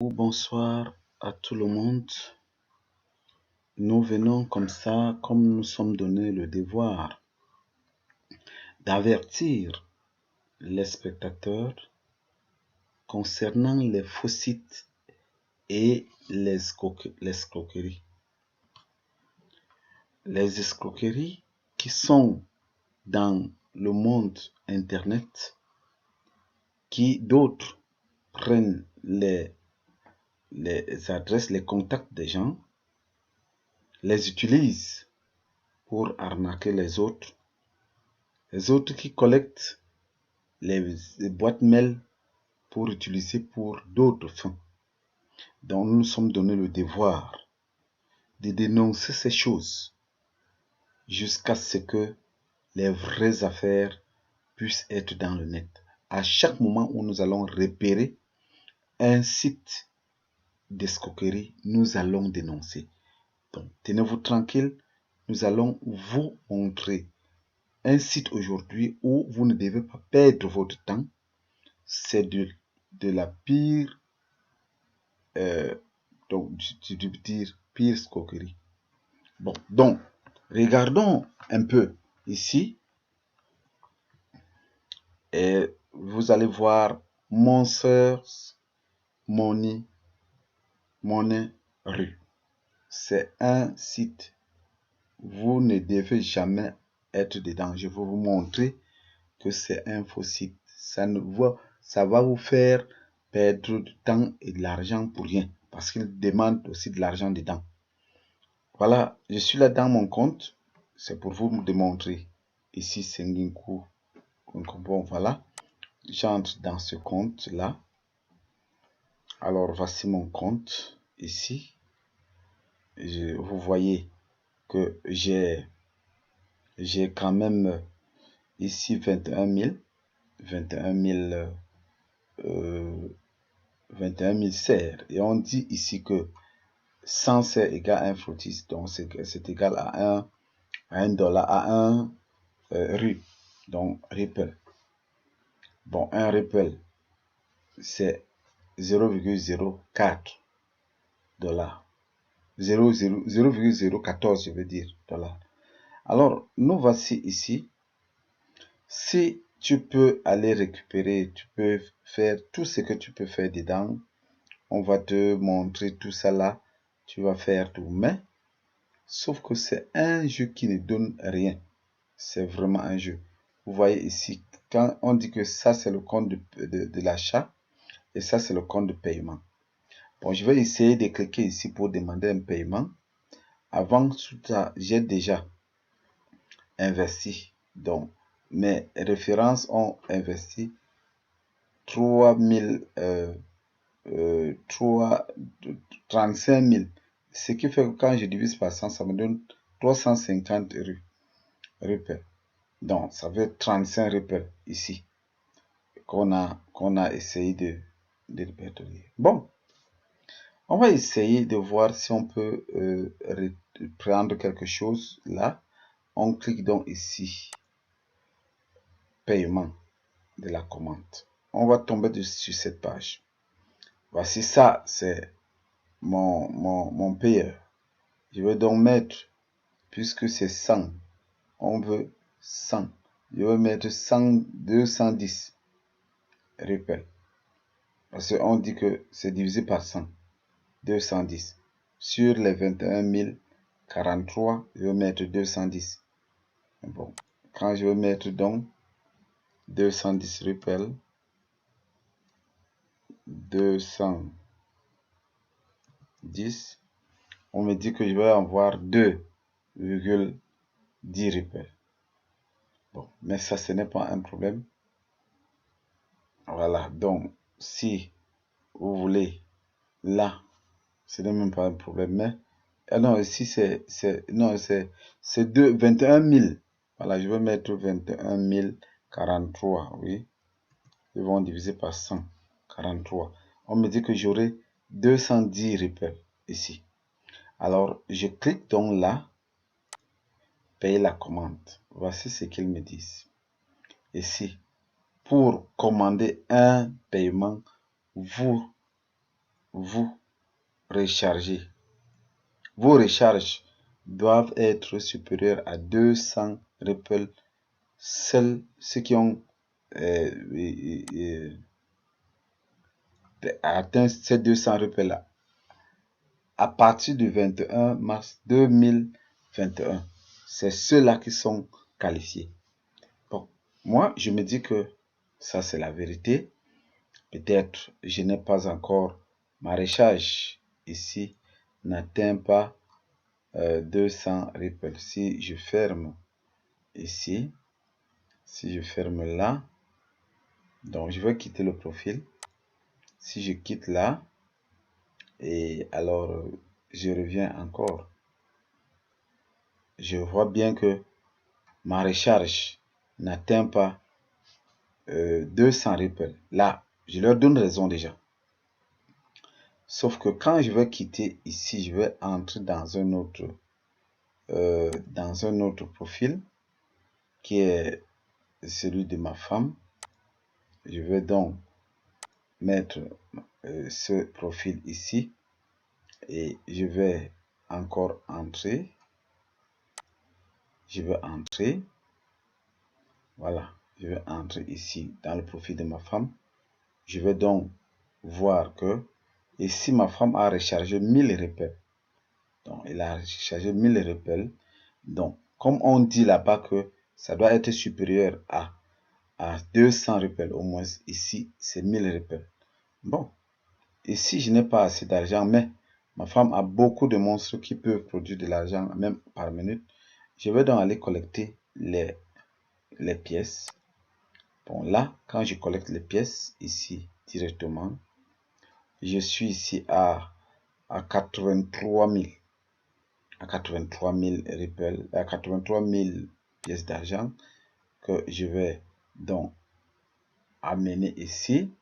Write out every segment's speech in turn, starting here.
Bonsoir à tout le monde. Nous venons comme ça, comme nous sommes donné le devoir d'avertir les spectateurs concernant les faux sites et les escroqueries. Les escroqueries qui sont dans le monde Internet, qui d'autres prennent les adresses, les contacts des gens, les utilisent pour arnaquer les autres qui collectent les boîtes mail pour utiliser pour d'autres fins. Donc nous nous sommes donné le devoir de dénoncer ces choses jusqu'à ce que les vraies affaires puissent être dans le net. À chaque moment où nous allons repérer un site d'escroquerie, nous allons dénoncer. Donc tenez-vous tranquille, nous allons vous montrer un site aujourd'hui où vous ne devez pas perdre votre temps. C'est de la pire, donc je veux dire pire escroquerie. Bon, donc regardons un peu ici et vous allez voir Monsters Money Rue. C'est un site. Vous ne devez jamais être dedans. Je vais vous montrer que c'est un faux site. Ça va vous faire perdre du temps et de l'argent pour rien. Parce qu'il demande aussi de l'argent dedans. Voilà, je suis là dans mon compte. C'est pour vous démontrer. Ici, c'est Nginku. Bon, voilà. J'entre dans ce compte-là. Alors, voici mon compte. Ici. Vous voyez que j'ai quand même ici 21 000. 21 000 serres. Et on dit ici que 100 serres égale 1 fructis. Donc, c'est égal à $1, à 1 rue. Donc, Ripple. Bon, un Ripple, c'est 0,04 dollars. 0,014, je veux dire, dollars. Alors, nous voici ici. Si tu peux aller récupérer, tu peux faire tout ce que tu peux faire dedans. On va te montrer tout ça là. Tu vas faire tout. Mais, sauf que c'est un jeu qui ne donne rien. C'est vraiment un jeu. Vous voyez ici, quand on dit que ça c'est le compte de l'achat et ça c'est le compte de paiement. Bon, je vais essayer de cliquer ici pour demander un paiement. Avant tout ça, j'ai déjà investi. Donc, mes références ont investi 35 000. Ce qui fait que quand je divise par 100, ça me donne 350 Ripple. Donc, ça veut 35 Ripple ici qu'on a essayé de répertorier. Bon, on va essayer de voir si on peut prendre quelque chose là. On clique donc ici, paiement de la commande. On va tomber sur cette page. Voici ça, c'est mon payeur. Je vais donc mettre, puisque c'est 100, on veut 100. Je vais mettre 100, 210 Ripple. Parce qu'on dit que c'est divisé par 100. 210. Sur les 21 043, je vais mettre 210. Bon, quand je vais mettre donc 210 Ripple, 210, on me dit que je vais avoir 2,10 Ripple. Bon, mais ça, ce n'est pas un problème. Voilà, donc, si vous voulez, là, ce n'est même pas un problème, mais, non, ici, c'est 21 000. Voilà, je vais mettre 21 043, oui. Ils vont diviser par 100, 43. On me dit que j'aurai 210 Ripple ici. Alors, je clique donc là, payer la commande. Voici ce qu'ils me disent. Ici, pour commander un paiement, vous vous rechargez, vos recharges doivent être supérieures à 200 Ripple. Seuls ceux qui ont atteint ces 200 Ripple là à partir du 21 mars 2021, c'est ceux-là qui sont qualifiés. Bon, moi, je me dis que ça, c'est la vérité. Peut-être je n'ai pas encore ma recharge ici n'atteint pas 200 Ripple. Si je ferme ici, si je ferme là, donc je vais quitter le profil. Si je quitte là, et alors je reviens encore, je vois bien que ma recharge n'atteint pas 200 Ripple. Là, je leur donne raison déjà. Sauf que quand je vais quitter ici, je vais entrer dans un autre profil qui est celui de ma femme. Je vais donc mettre ce profil ici et je vais encore entrer. Je vais entrer. Voilà, je vais entrer ici dans le profil de ma femme. Je vais donc voir que ici ma femme a rechargé 1000 Ripple. Donc, il a rechargé 1000 Ripple. Donc, comme on dit là-bas que ça doit être supérieur à 200 Ripple au moins, ici c'est 1000 Ripple. Bon, ici je n'ai pas assez d'argent, mais ma femme a beaucoup de monstres qui peuvent produire de l'argent même par minute. Je vais donc aller collecter les pièces. Bon, là, quand je collecte les pièces ici directement, je suis ici à 83 000. À 83 000 Ripple, à 83 000 pièces d'argent que je vais donc amener ici.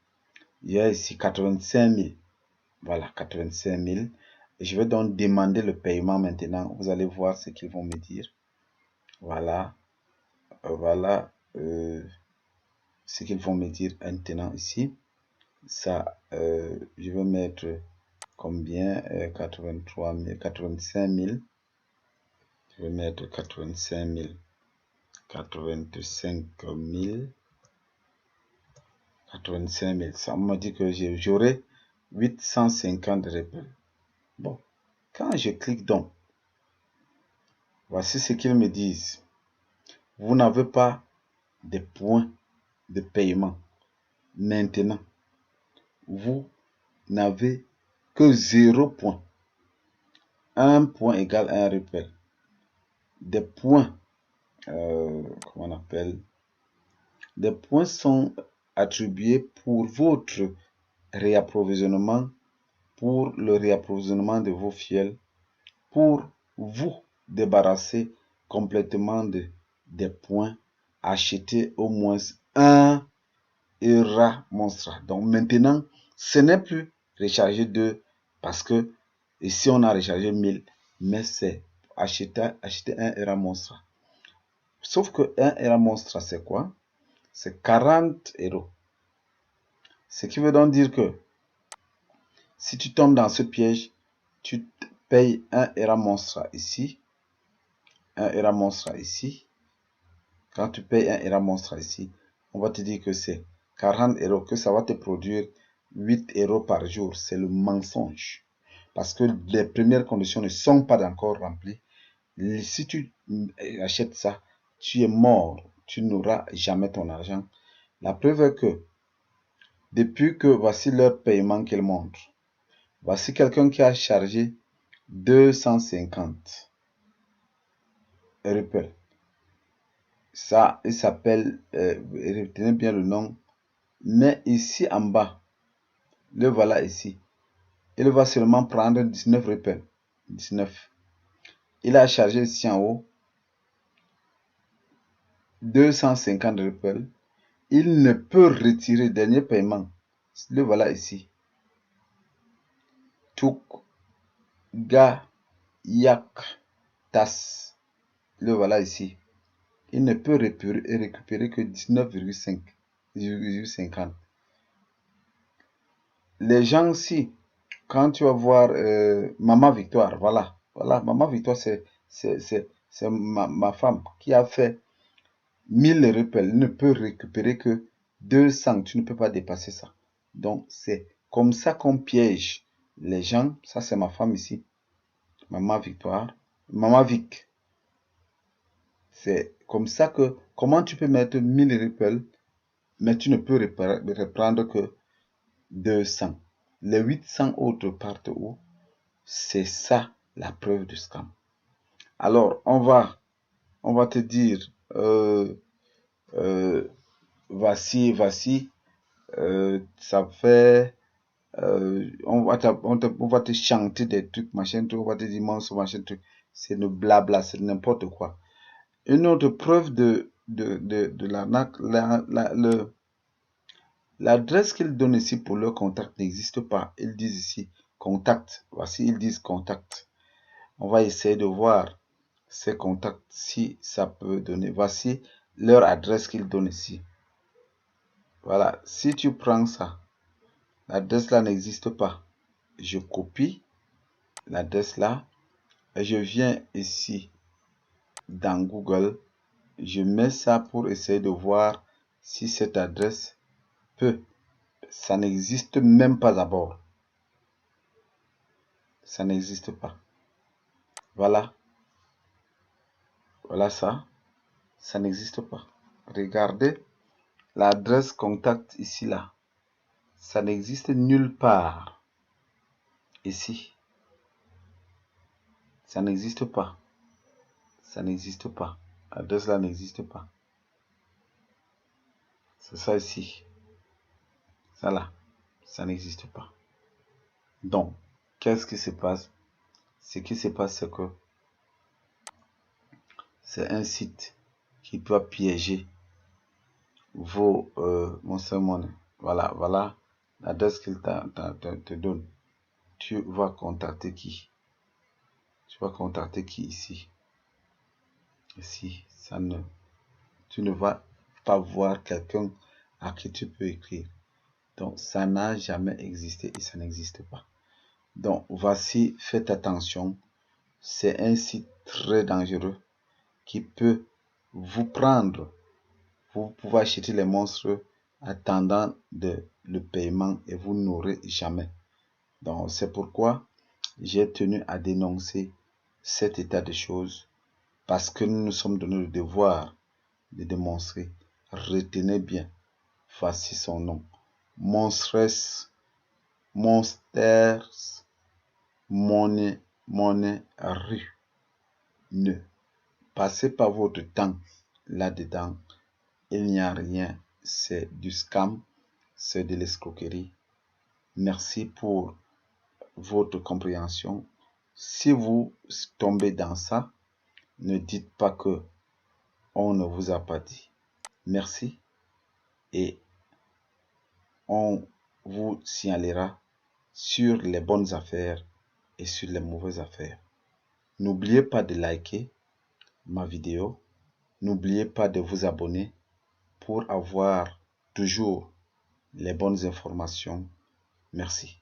Il y a ici 85 000. Voilà, 85 000. Et je vais donc demander le paiement maintenant. Vous allez voir ce qu'ils vont me dire. Voilà. Voilà ce qu'ils vont me dire maintenant ici. Ça, je vais mettre combien 83 000, 85 000. Je vais mettre 85 000. 85 000. 85 000. Ça m'a dit que j'aurai 850 Ripple. Bon, quand je clique donc, voici ce qu'ils me disent. Vous n'avez pas de points de paiement. Maintenant, vous n'avez que 0 point. 1 point égale 1 Ripple. Des points, comment on appelle? Des points sont attribués pour votre réapprovisionnement, pour le réapprovisionnement de vos fioles, pour vous débarrasser complètement des points, acheter au moins un Era Monstra. Donc maintenant, ce n'est plus recharger 2 parce que ici on a rechargé 1000, mais c'est acheter un Era Monstra. Sauf que un Era Monstra, c'est quoi? C'est 40 euros. Ce qui veut donc dire que si tu tombes dans ce piège, tu payes un Era Monstra ici. Un Era Monstra ici. Quand tu payes un Era Monstra ici, on va te dire que c'est 40 euros, que ça va te produire 8 euros par jour. C'est le mensonge. Parce que les premières conditions ne sont pas encore remplies. Si tu achètes ça, tu es mort. Tu n'auras jamais ton argent. La preuve est que depuis que voici leur paiement qu'ils montrent, voici quelqu'un qui a chargé 250 Ripple. Ça, il s'appelle, retenez bien le nom, mais ici en bas, le voilà ici. Il va seulement prendre 19 Ripple. 19. Il a chargé ici en haut 250 Ripple. Il ne peut retirer dernier paiement. Le voilà ici. Tuk Ga Yak Tas. Le voilà ici. Il ne peut récupérer que 19,50. Les gens, si quand tu vas voir Maman Victoire, voilà, Maman Victoire, c'est ma femme qui a fait 1000 rappels. Elle ne peut récupérer que 200, tu ne peux pas dépasser ça. Donc, c'est comme ça qu'on piège les gens. Ça, c'est ma femme ici, Maman Victoire, Maman Vic. C'est comme ça que, comment tu peux mettre 1000 rappels, mais tu ne peux reprendre que 200. Les 800 autres partent où? C'est ça la preuve de scam. Alors, on va te dire, voici, ça fait, on va te chanter des trucs, machin truc, on va te dire monstre, machin truc. C'est le blabla, c'est n'importe quoi. Une autre preuve de l'arnaque, l'adresse qu'ils donnent ici pour leur contact n'existe pas. Ils disent ici contact. Voici, ils disent contact. On va essayer de voir ces contacts si ça peut donner. Voici leur adresse qu'ils donnent ici. Voilà. Si tu prends ça, l'adresse là n'existe pas. Je copie l'adresse là et je viens ici dans Google. Je mets ça pour essayer de voir si cette adresse peut. Ça n'existe même pas d'abord. Ça n'existe pas. Voilà. Voilà ça. Ça n'existe pas. Regardez l'adresse contact ici là. Ça n'existe nulle part. Ici. Ça n'existe pas. Ça n'existe pas. L'adresse là n'existe pas. C'est ça ici. Ça là. Ça n'existe pas. Donc, qu'est-ce qui se passe? Ce qui se passe, c'est que c'est un site qui peut piéger vos money. Voilà l'adresse qu'il te donne. Tu vas contacter qui? Tu vas contacter qui ici? Ici, tu ne vas pas voir quelqu'un à qui tu peux écrire. Donc, ça n'a jamais existé et ça n'existe pas. Donc, voici, faites attention. C'est un site très dangereux qui peut vous prendre. Vous pouvez acheter les monstres attendant le paiement et vous n'aurez jamais. Donc, c'est pourquoi j'ai tenu à dénoncer cet état de choses parce que nous nous sommes donné le devoir de démontrer. Retenez bien, voici son nom. Monsters Money Rue. Ne passez pas votre temps là-dedans. Il n'y a rien. C'est du scam. C'est de l'escroquerie. Merci pour votre compréhension. Si vous tombez dans ça, ne dites pas que on ne vous a pas dit. Merci et on vous signalera sur les bonnes affaires et sur les mauvaises affaires. N'oubliez pas de liker ma vidéo. N'oubliez pas de vous abonner pour avoir toujours les bonnes informations. Merci.